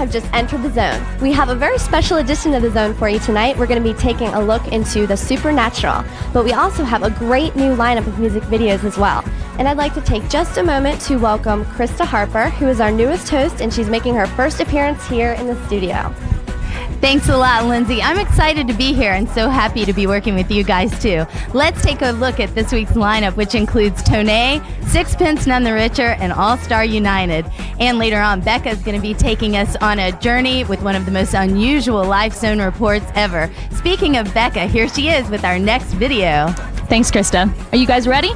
have just entered the Zone. We have a very special edition of the Zone for you tonight. We're going to be taking a look into the supernatural, but we also have a great new lineup of music videos as well. And I'd like to take just a moment to welcome Krista Harper, who is our newest host, and she's making her first appearance here in the studio. Thanks a lot, Lindsay. I'm excited to be here and so happy to be working with you guys, too. Let's take a look at this week's lineup, which includes Tonay, Sixpence None the Richer, and All-Star United. And later on, Becca's going to be taking us on a journey with one of the most unusual Life Zone reports ever. Speaking of Becca, here she is with our next video. Thanks, Krista. Are you guys ready?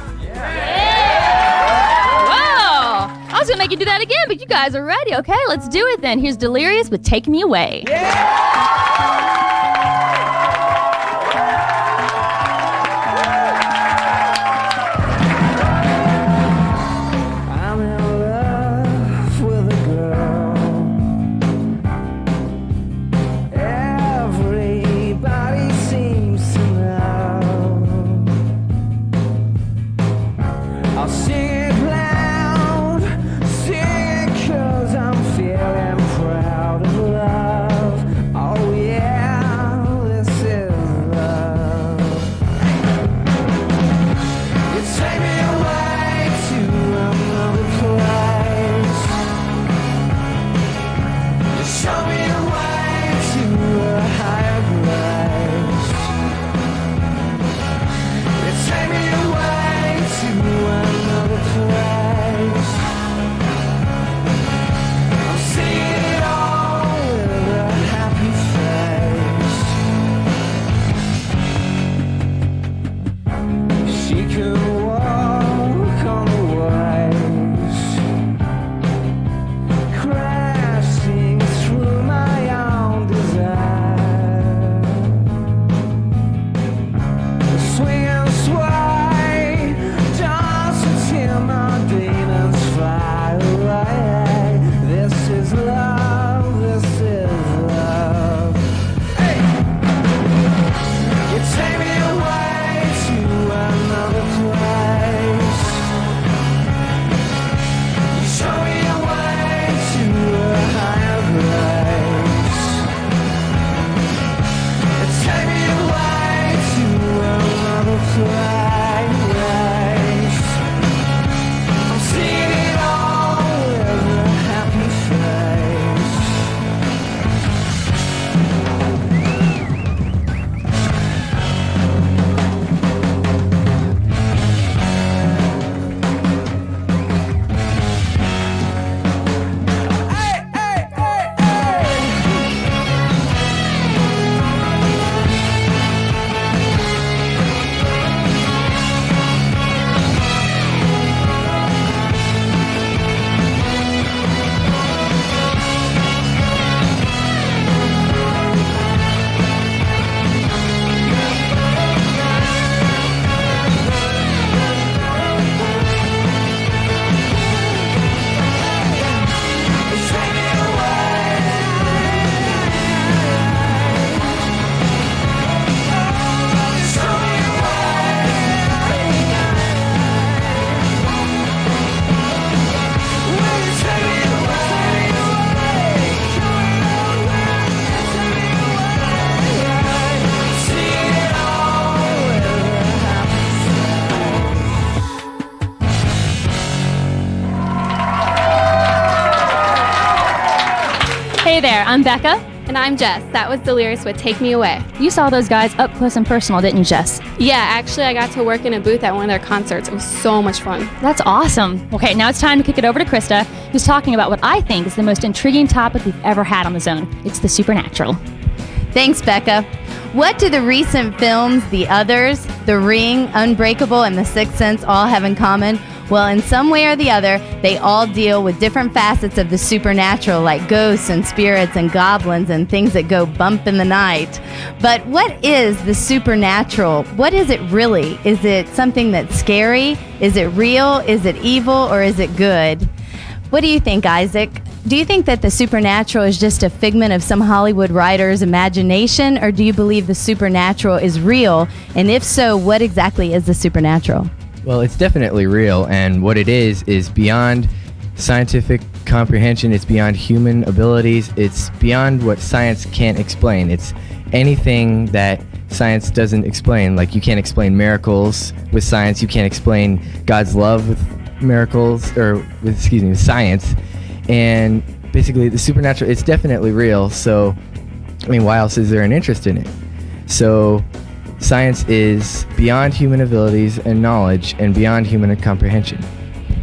I was going to make you do that again, but you guys are ready. Okay, let's do it then. Here's Delirious with Take Me Away. I'm in love with a girl. Everybody seems to know. I'll sing it loud, sing it 'cause I'm feeling proud of love. Oh yeah, this is love. You take me away to another place. You show me the way to a higher place. You take me away to another place. I'm seeing it all with a happy face. She could walk on the waves, crashing through my own desire. Swing and sway, dance until my demons fly away. This is love, this is love. Hey! You take me away to another place. You show me a way to a higher place. You take me away to another place. I'm seeing it all with a happy face. Hey, hey, hey, hey. Take me away. Show me a way. Will you take me away? See it all with a happy Hey there, I'm Becca. And I'm Jess. That was Delirious with Take Me Away. You saw those guys up close and personal, didn't you, Jess? Yeah, actually, I got to work in a booth at one of their concerts. It was so much fun. That's awesome. Okay, now it's time to kick it over to Krista, who's talking about what I think is the most intriguing topic we've ever had on the Zone. It's the supernatural. Thanks, Becca. What do the recent films, The Others, The Ring, Unbreakable, and The Sixth Sense all have in common? Well, in some way or the other, they all deal with different facets of the supernatural, like ghosts and spirits and goblins and things that go bump in the night. But what is the supernatural? What is it really? Is it something that's scary? Is it real? Is it evil? Or is it good? What do you think, Isaac? Do you think that the supernatural is just a figment of some Hollywood writer's imagination, or do you believe the supernatural is real? And if so, what exactly is the supernatural? Well, it's definitely real, and what it is beyond scientific comprehension. It's beyond human abilities. It's beyond what science can't explain. It's anything that science doesn't explain. Like, you can't explain miracles with science. You can't explain God's love with miracles, or with science. And basically, the supernatural, it's definitely real. So, I mean, why else is there an interest in it? So, science is beyond human abilities and knowledge, and beyond human comprehension.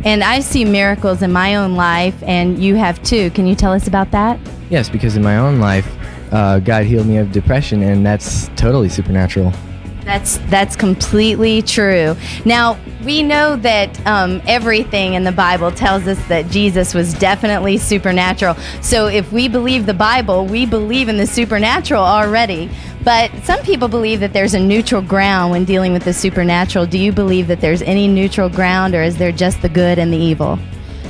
And I see miracles in my own life, and you have too. Can you tell us about that? Yes, because in my own life, God healed me of depression, and that's totally supernatural. That's completely true. Now, we know that everything in the Bible tells us that Jesus was definitely supernatural. So if we believe the Bible, we believe in the supernatural already. But some people believe that there's a neutral ground when dealing with the supernatural. Do you believe that there's any neutral ground, or is there just the good and the evil?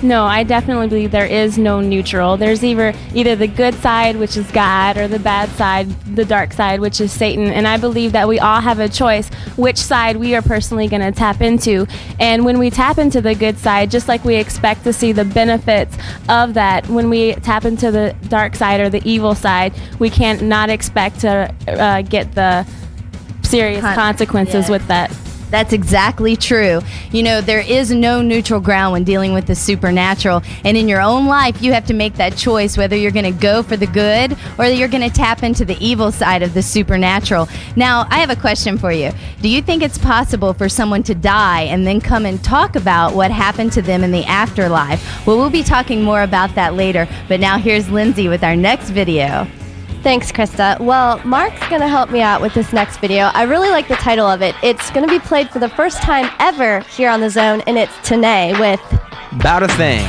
No, I definitely believe there is no neutral. There's either the good side, which is God, or the bad side, the dark side, which is Satan. And I believe that we all have a choice which side we are personally going to tap into. And when we tap into the good side, just like we expect to see the benefits of that, when we tap into the dark side or the evil side, we can't not expect to get the serious consequences with that. That's exactly true. You know, there is no neutral ground when dealing with the supernatural. And in your own life, you have to make that choice whether you're going to go for the good or you're going to tap into the evil side of the supernatural. Now, I have a question for you. Do you think it's possible for someone to die and then come and talk about what happened to them in the afterlife? Well, we'll be talking more about that later. But now here's Lindsay with our next video. Thanks, Krista. Well, Mark's going to help me out with this next video. I really like the title of it. It's going to be played for the first time ever here on The Zone, and it's Tanae with About a Thing.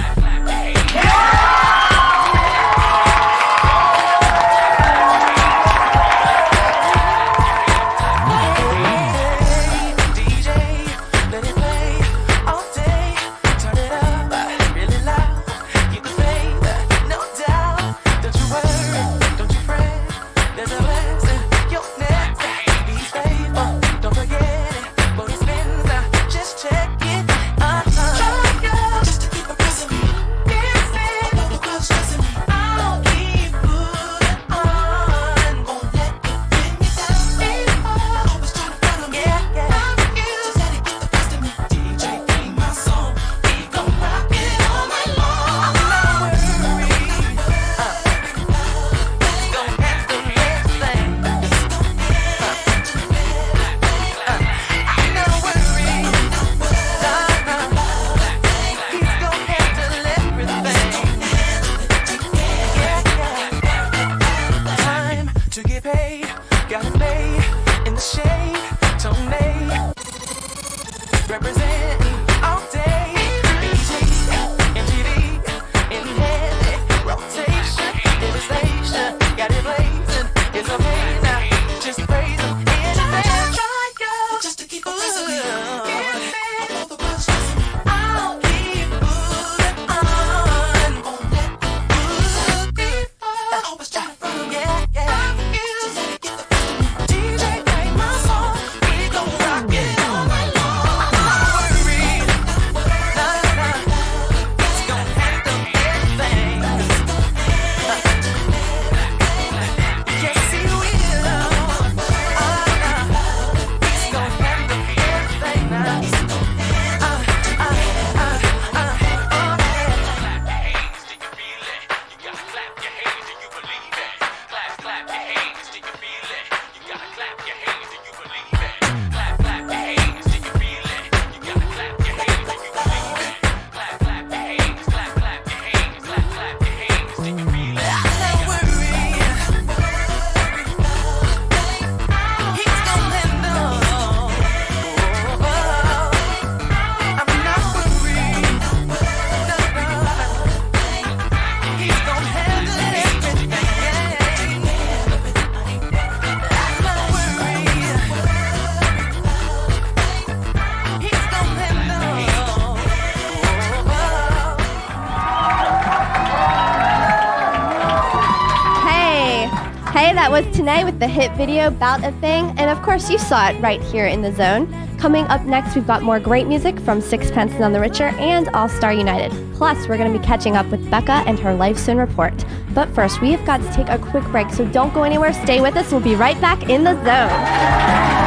was Tanae with the hit video Bout a Thing, and of course you saw it right here in the Zone. Coming up next, we've got more great music from Sixpence None the Richer and All Star United. Plus, we're going to be catching up with Becca and her Life Soon report. But first, we have got to take a quick break, so don't go anywhere. Stay with us. We'll be right back in the Zone.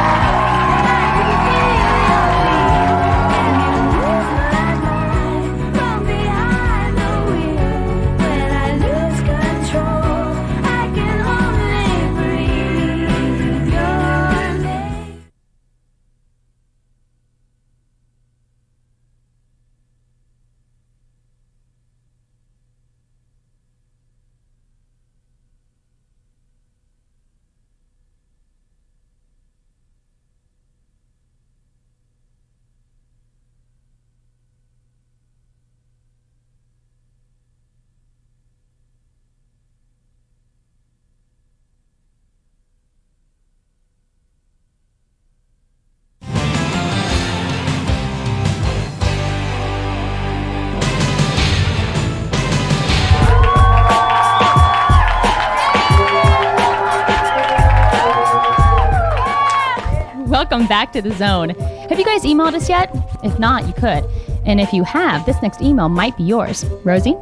Welcome back to the Zone. Have you guys emailed us yet? If not, you could. And if you have, this next email might be yours. Rosie?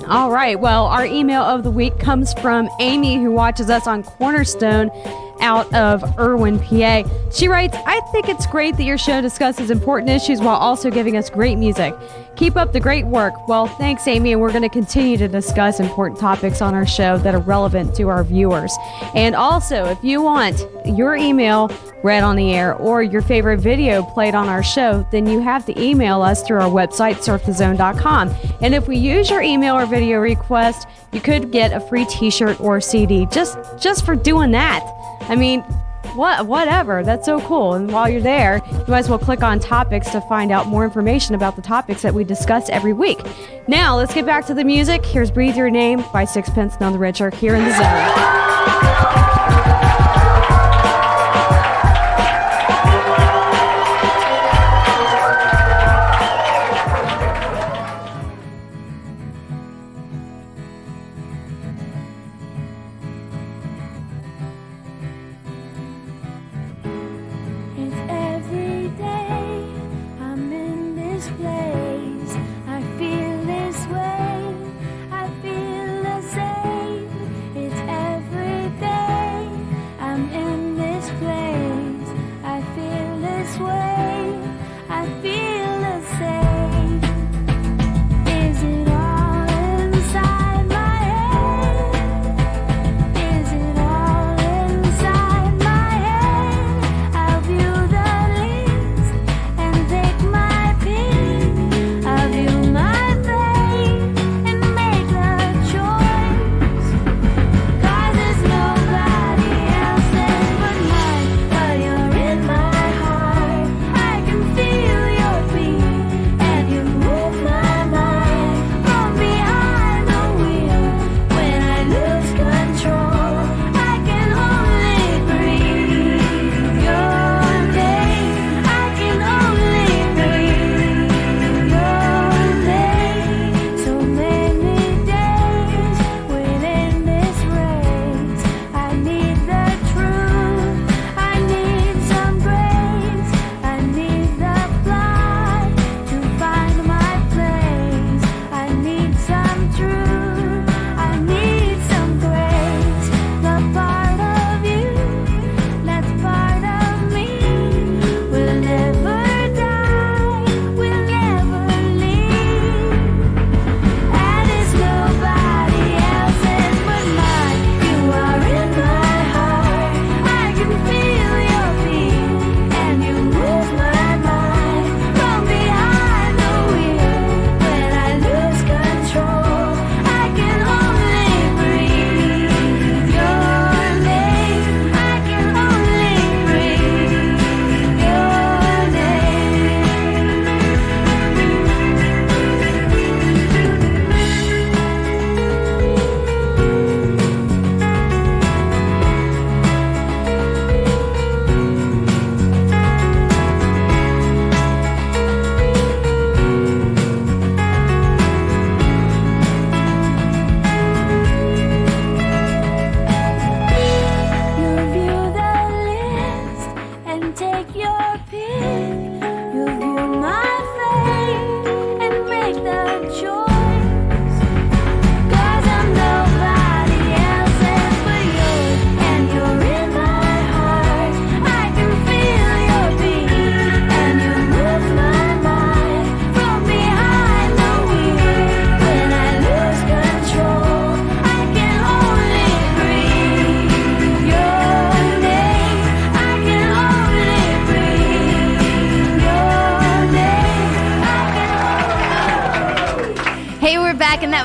All right. Well, our email of the week comes from Amy, who watches us on Cornerstone out of Irwin, PA. She writes, I think it's great that your show discusses important issues while also giving us great music. Keep up the great work. Well, thanks, Amy, and we're going to continue to discuss important topics on our show that are relevant to our viewers. And also, if you want your email read on the air or your favorite video played on our show, then you have to email us through our website, surfthezone.com. And if we use your email or video request, you could get a free t-shirt or CD just for doing that. I mean, whatever. That's so cool. And while you're there, you might as well click on topics to find out more information about the topics that we discuss every week. Now, let's get back to the music. Here's Breathe Your Name by Sixpence None the Richer here in the Zone. I feel the same. It's every day.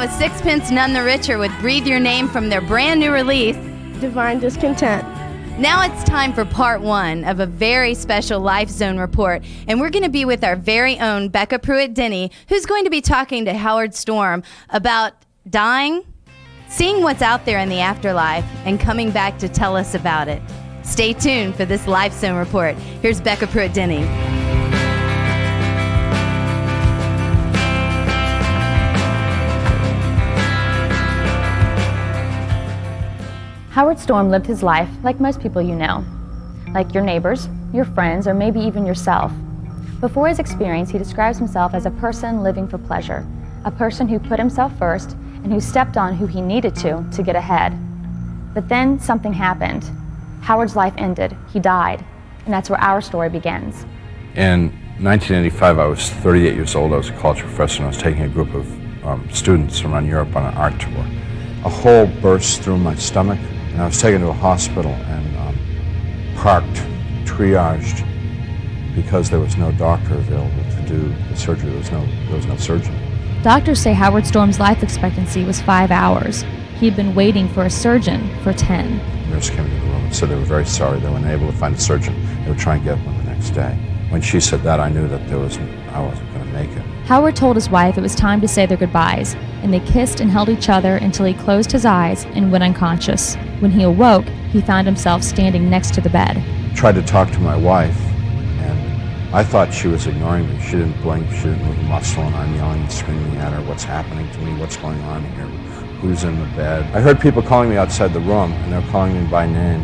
was Sixpence None the Richer with Breathe Your Name from their brand new release, Divine Discontent. Now it's time for part one of a very special Life Zone report, and we're going to be with our very own Becca Pruitt-Denny, who's going to be talking to Howard Storm about dying, seeing what's out there in the afterlife, and coming back to tell us about it. Stay tuned for this Life Zone report. Here's Becca Pruitt-Denny. Howard Storm lived his life like most people you know, like your neighbors, your friends, or maybe even yourself. Before his experience, he describes himself as a person living for pleasure, a person who put himself first and who stepped on who he needed to get ahead. But then something happened. Howard's life ended. He died. And that's where our story begins. In 1985, I was 38 years old. I was a college professor, and I was taking a group of students around Europe on an art tour. A hole burst through my stomach, and I was taken to a hospital and parked, triaged, because there was no doctor available to do the surgery. There was no surgeon. Doctors say Howard Storm's life expectancy was 5 hours. He'd been waiting for a surgeon for 10. The nurse came into the room and said they were very sorry they weren't able to find a surgeon. They would try and get one the next day. When she said that, I knew that I wasn't going to make it. Howard told his wife it was time to say their goodbyes, and they kissed and held each other until he closed his eyes and went unconscious. When he awoke, he found himself standing next to the bed. Tried to talk to my wife, and I thought she was ignoring me. She didn't blink, she didn't move a muscle, and I'm yelling and screaming at her, what's happening to me, what's going on here, who's in the bed. I heard people calling me outside the room, and they were calling me by name.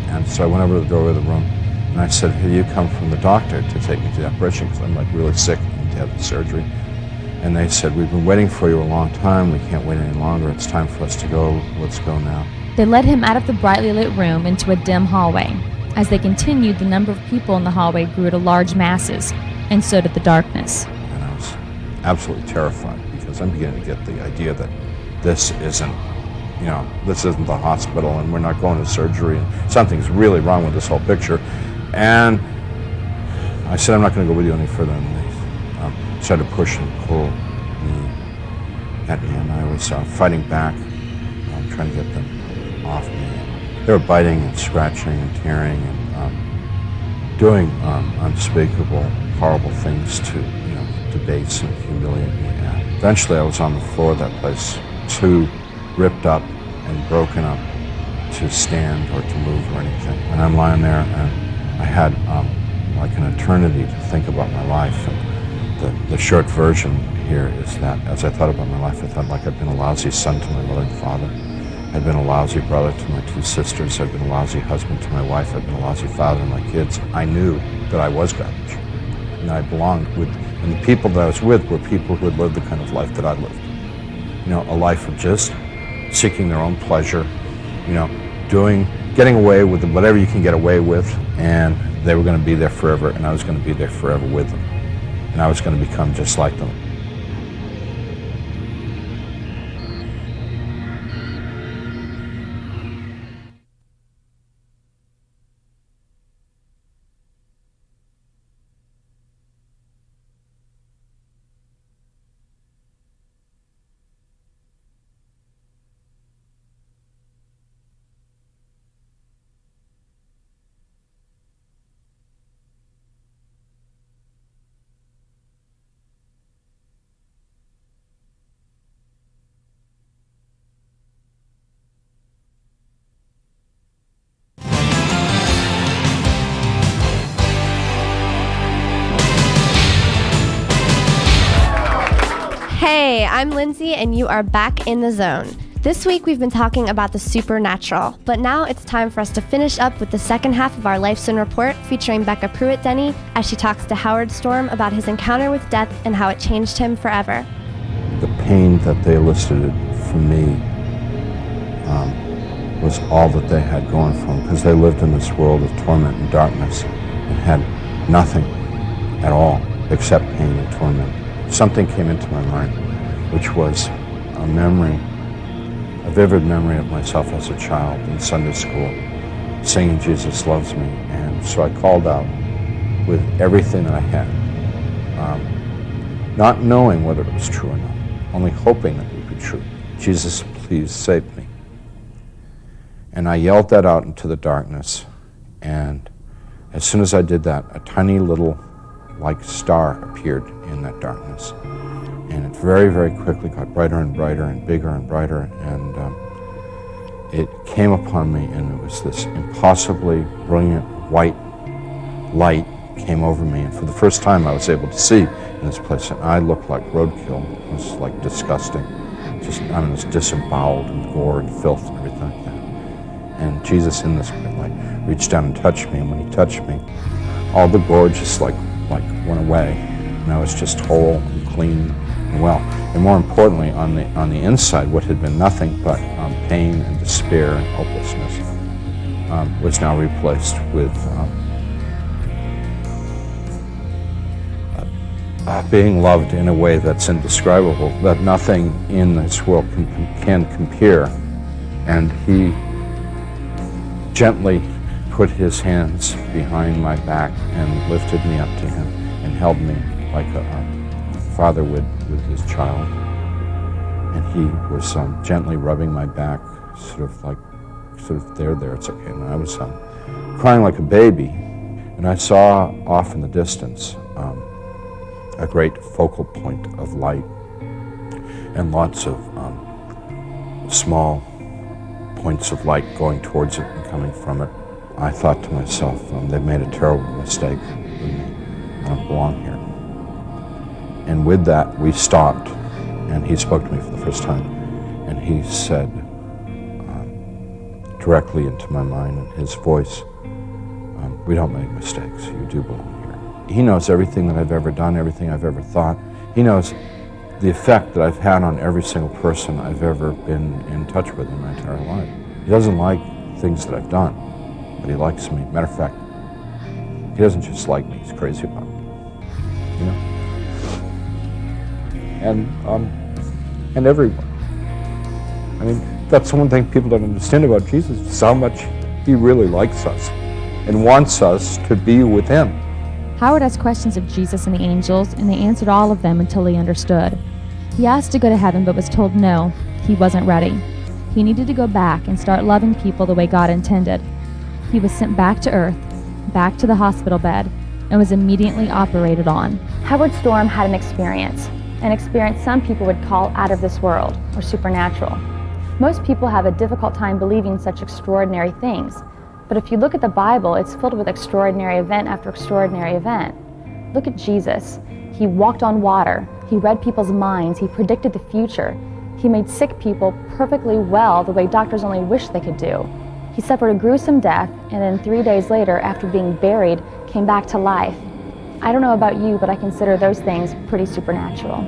And so I went over to the doorway of the room, and I said, hey, you come from the doctor to take me to the operation, because I'm like really sick and to have the surgery. And they said, we've been waiting for you a long time, we can't wait any longer, it's time for us to go, let's go now. They led him out of the brightly lit room into a dim hallway. As they continued, the number of people in the hallway grew to large masses, and so did the darkness. And I was absolutely terrified, because I'm beginning to get the idea that this isn't the hospital, and we're not going to surgery, and something's really wrong with this whole picture. And I said, I'm not going to go with you any further than this. Started to push and pull me at me, and I was fighting back, trying to get them off me. They were biting and scratching and tearing and doing unspeakable, horrible things to debase and humiliate me. And eventually I was on the floor of that place, too ripped up and broken up to stand or to move or anything. And I'm lying there, and I had like an eternity to think about my life. And the short version here is that as I thought about my life, I thought like I'd been a lousy son to my mother and father. I'd been a lousy brother to my two sisters. I'd been a lousy husband to my wife. I'd been a lousy father to my kids. I knew that I was garbage, and I belonged with, and the people that I was with were people who had lived the kind of life that I lived. A life of just seeking their own pleasure, getting away with whatever you can get away with, and they were going to be there forever, and I was going to be there forever with them. And I was going to become just like them. Hey, I'm Lindsay, and you are back in the zone. This week we've been talking about the supernatural, but now it's time for us to finish up with the second half of our Life Zone report featuring Becca Pruitt-Denny as she talks to Howard Storm about his encounter with death and how it changed him forever. The pain that they elicited from me was all that they had going for them, because they lived in this world of torment and darkness and had nothing at all except pain and torment. Something came into my mind, which was a memory, a vivid memory of myself as a child in Sunday school, singing Jesus Loves Me. And so I called out with everything that I had, not knowing whether it was true or not, only hoping that it would be true. Jesus, please save me. And I yelled that out into the darkness, and as soon as I did that, a tiny little like star appeared in that darkness. And it very, very quickly got brighter and brighter and bigger and brighter, and it came upon me, and it was this impossibly brilliant white light came over me, and for the first time I was able to see in this place, and I looked like roadkill. It was like disgusting. It was disemboweled and gore and filth and everything like that. And Jesus in this white light reached down and touched me, and when he touched me, all the gore just like went away, and I was just whole and clean and well. And more importantly, on the inside, what had been nothing but pain and despair and hopelessness was now replaced with being loved in a way that's indescribable, that nothing in this world can compare. And he gently put his hands behind my back and lifted me up to him and held me like a father would with his child. And he was gently rubbing my back, sort of there, it's okay. And I was crying like a baby. And I saw off in the distance a great focal point of light and lots of small points of light going towards it and coming from it. I thought to myself, they've made a terrible mistake with me. I don't belong here. And with that, we stopped, and he spoke to me for the first time, and he said directly into my mind in his voice, we don't make mistakes, you do belong here. He knows everything that I've ever done, everything I've ever thought. He knows the effect that I've had on every single person I've ever been in touch with in my entire life. He doesn't like things that I've done, but he likes me. Matter of fact, he doesn't just like me, he's crazy about me. You know? And everyone. I mean, that's one thing people don't understand about Jesus, is how much he really likes us and wants us to be with him. Howard asked questions of Jesus and the angels, and they answered all of them until he understood. He asked to go to heaven, but was told no, he wasn't ready. He needed to go back and start loving people the way God intended. He was sent back to earth, back to the hospital bed, and was immediately operated on. Howard Storm had an experience some people would call out of this world or supernatural. Most people have a difficult time believing such extraordinary things, but if you look at the Bible, it's filled with extraordinary event after extraordinary event. Look at Jesus. He walked on water. He read people's minds. He predicted the future. He made sick people perfectly well the way doctors only wish they could do. He suffered a gruesome death, and then 3 days later, after being buried, came back to life. I don't know about you, but I consider those things pretty supernatural.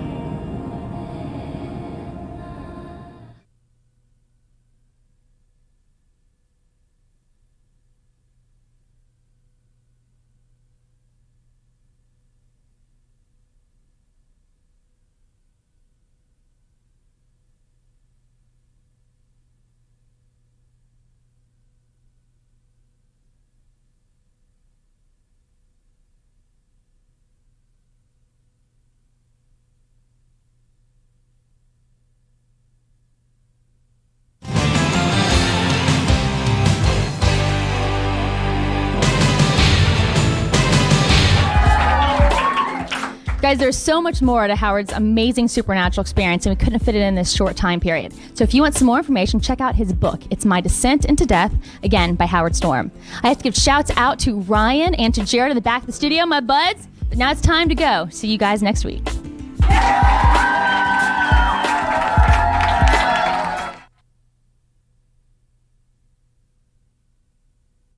Guys, there's so much more to Howard's amazing supernatural experience, and we couldn't fit it in this short time period. So if you want some more information, check out his book. It's My Descent into Death, again, by Howard Storm. I have to give shouts out to Ryan and to Jared in the back of the studio, my buds. But now it's time to go. See you guys next week.